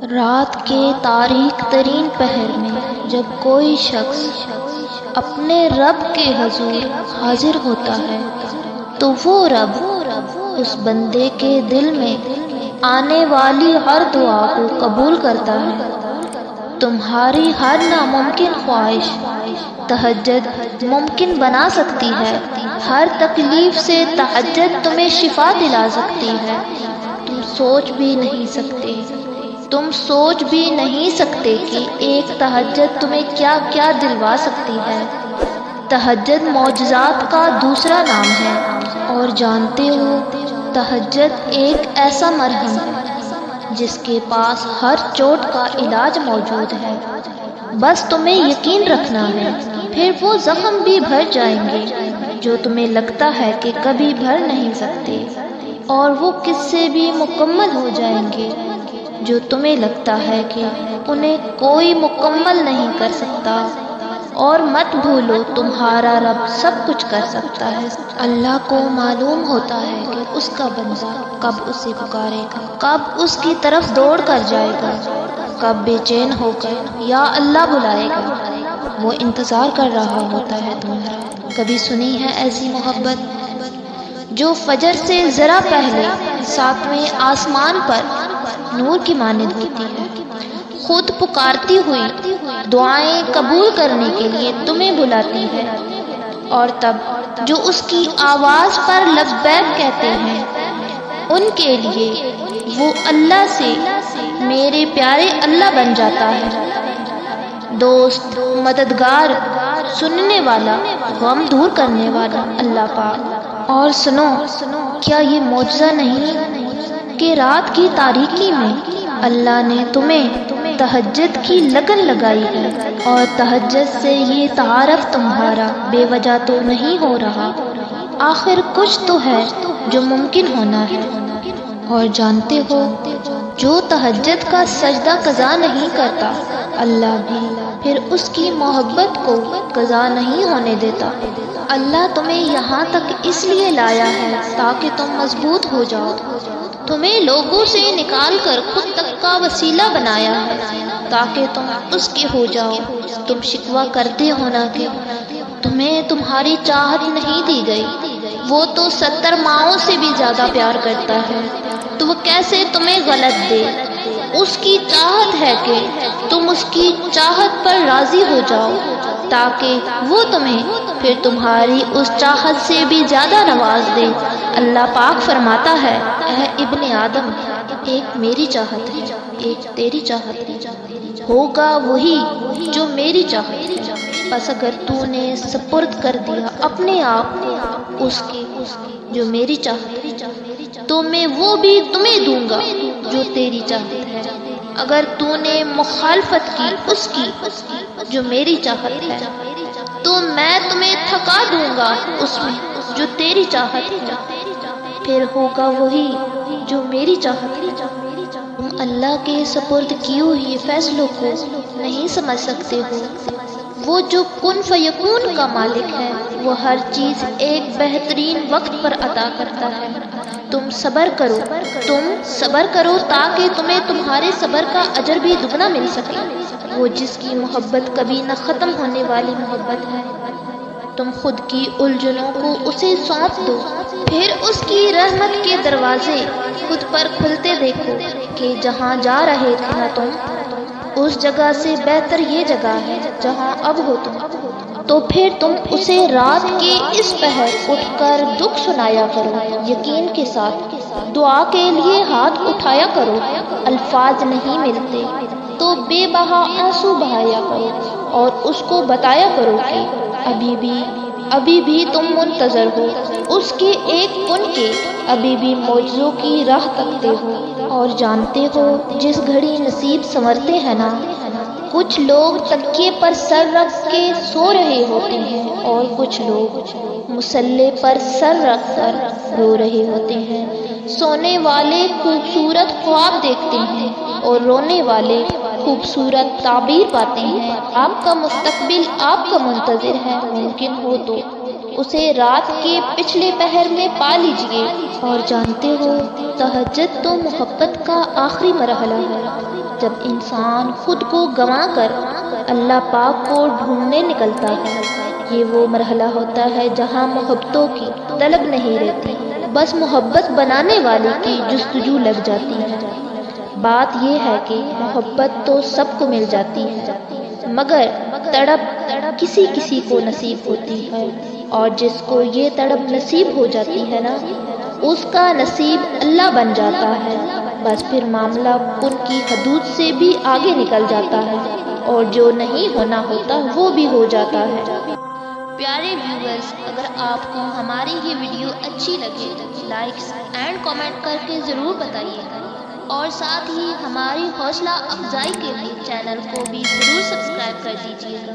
رات کے تاریک ترین پہر میں جب کوئی شخص اپنے رب کے حضور حاضر ہوتا ہے تو وہ رب اس بندے کے دل میں آنے والی ہر دعا کو قبول کرتا ہے۔ تمہاری ہر ناممکن خواہش تہجد ممکن بنا سکتی ہے، ہر تکلیف سے تہجد تمہیں شفا دلا سکتی ہے۔ تم سوچ بھی نہیں سکتے کہ ایک تہجد تمہیں کیا کیا دلوا سکتی ہے۔ تہجد معجزات کا دوسرا نام ہے، اور جانتے ہو تہجد ایک ایسا مرہم ہے جس کے پاس ہر چوٹ کا علاج موجود ہے۔ بس تمہیں یقین رکھنا ہے، پھر وہ زخم بھی بھر جائیں گے جو تمہیں لگتا ہے کہ کبھی بھر نہیں سکتے، اور وہ قصے بھی مکمل ہو جائیں گے جو تمہیں لگتا ہے کہ انہیں کوئی مکمل نہیں کر سکتا۔ اور مت بھولو تمہارا رب سب کچھ کر سکتا ہے۔ اللہ کو معلوم ہوتا ہے کہ اس کا بندہ کب اسے پکارے گا، کب اس کی طرف دوڑ کر جائے گا، کب بے چین ہو کر یا اللہ بلائے گا۔ وہ انتظار کر رہا ہوتا ہے تمہارا۔ کبھی سنی ہے ایسی محبت جو فجر سے ذرا پہلے ساتویں آسمان پر نور کی مانند ہوتی ہے، خود پکارتی ہوئی دعائیں قبول کرنے کے لیے تمہیں بلاتی ہے، اور تب جو اس کی آواز پر لبیک کہتے ہیں ان کے لیے وہ اللہ سے میرے پیارے اللہ بن جاتا ہے، دوست، مددگار، سننے والا، غم دور کرنے والا اللہ پاک۔ اور سنو، کیا یہ معجزہ نہیں کہ رات کی تاریکی میں اللہ نے تمہیں تہجد کی لگن لگائی ہے، اور تہجد سے یہ تعارف تمہارا بے وجہ تو نہیں ہو رہا۔ آخر کچھ تو ہے جو ممکن ہونا ہے۔ اور جانتے ہو جو تہجد کا سجدہ قضا نہیں کرتا، اللہ بھی پھر اس کی محبت کو قضا نہیں ہونے دیتا۔ اللہ تمہیں یہاں تک اس لیے لایا ہے تاکہ تم مضبوط ہو جاؤ، تمہیں لوگوں سے نکال کر خود تک کا وسیلہ بنایا ہے تاکہ تم اس کے ہو جاؤ۔ تم شکوہ کرتے ہو نا کہ تمہیں تمہاری چاہت نہیں دی گئی، وہ تو 70 ماؤں سے بھی زیادہ پیار کرتا ہے، تو وہ کیسے تمہیں غلط دے؟ اس کی چاہت ہے کہ تم اس کی چاہت پر راضی ہو جاؤ تاکہ وہ تمہیں پھر تمہاری اس چاہت سے بھی زیادہ نواز دے۔ اللہ پاک فرماتا ہے، اے ابن آدم، ایک میری چاہت ہے، ایک تیری چاہت ہے، ہوگا وہی جو میری چاہت ہے۔ بس اگر تو نے سپرد کر دیا اپنے آپ کو اس کے جو میری چاہت ہے، تو میں وہ بھی تمہیں دوں گا جو تیری چاہت ہے۔ اگر تو نے مخالفت کی اس کی جو میری چاہت ہے، تو میں تمہیں تھکا دوں گا اس میں جو تیری چاہت ہے، پھر ہوگا وہی جو میری چاہت ہے۔ تم اللہ کے سپرد کیے ہوئے فیصلوں کو نہیں سمجھ سکتے ہو۔ وہ جو کن فیکون کا مالک ہے، وہ ہر چیز ایک بہترین وقت پر عطا کرتا ہے۔ تم صبر کرو تاکہ تمہیں تمہارے صبر کا اجر بھی دگنا مل سکے۔ وہ جس کی محبت کبھی نہ ختم ہونے والی محبت ہے، تم خود کی الجھنوں کو اسے سونپ دو، پھر اس کی رحمت کے دروازے خود پر کھلتے دیکھو کہ جہاں جا رہے تھے نا تم، اس جگہ سے بہتر یہ جگہ ہے جہاں اب ہو تم۔ تو پھر تم اسے رات کے اس پہر اٹھ کر دکھ سنایا کرو، یقین کے ساتھ دعا کے لیے ہاتھ اٹھایا کرو۔ الفاظ نہیں ملتے تو بے بہا آنسو بہایا کرو، اور اس کو بتایا کرو کہ ابھی بھی تم منتظر ہو اس کے ایک کن کے، ابھی بھی معجزوں کی راہ تکتے ہو۔ اور جانتے ہو جس گھڑی نصیب سنورتے ہیں نا، کچھ لوگ تکیے پر سر رکھ کے سو رہے ہوتے ہیں، اور کچھ لوگ مصلے پر سر رکھ کر رو رہے ہوتے ہیں۔ سونے والے خوبصورت خواب دیکھتے ہیں اور رونے والے خوبصورت تعبیر پاتے ہیں۔ آپ کا مستقبل آپ کا منتظر ہے، ممکن ہو تو اسے رات کے پچھلے پہر میں پا لیجئے۔ اور جانتے ہو تہجد تو محبت کا آخری مرحلہ ہے، جب انسان خود کو گنوا کر اللہ پاک کو ڈھونڈنے نکلتا ہے، یہ وہ مرحلہ ہوتا ہے جہاں محبتوں کی طلب نہیں رہتی، بس محبت بنانے والے کی جستجو لگ جاتی ہے۔ بات یہ ہے کہ محبت تو سب کو مل جاتی ہے، مگر تڑپ کسی کسی کو نصیب ہوتی ہے، اور جس کو یہ تڑپ نصیب ہو جاتی ہے نا، اس کا نصیب اللہ بن جاتا ہے۔ بس پھر معاملہ ان کی حدود سے بھی آگے نکل جاتا ہے، اور جو نہیں ہونا ہوتا وہ بھی ہو جاتا ہے۔ پیارے ویورز، اگر آپ کو ہماری یہ ویڈیو اچھی لگے تو لائکس اینڈ کامنٹ کر کے ضرور بتائیے گا، اور ساتھ ہی ہماری حوصلہ افزائی کے لیے چینل کو بھی ضرور سبسکرائب کر دیجیے گا۔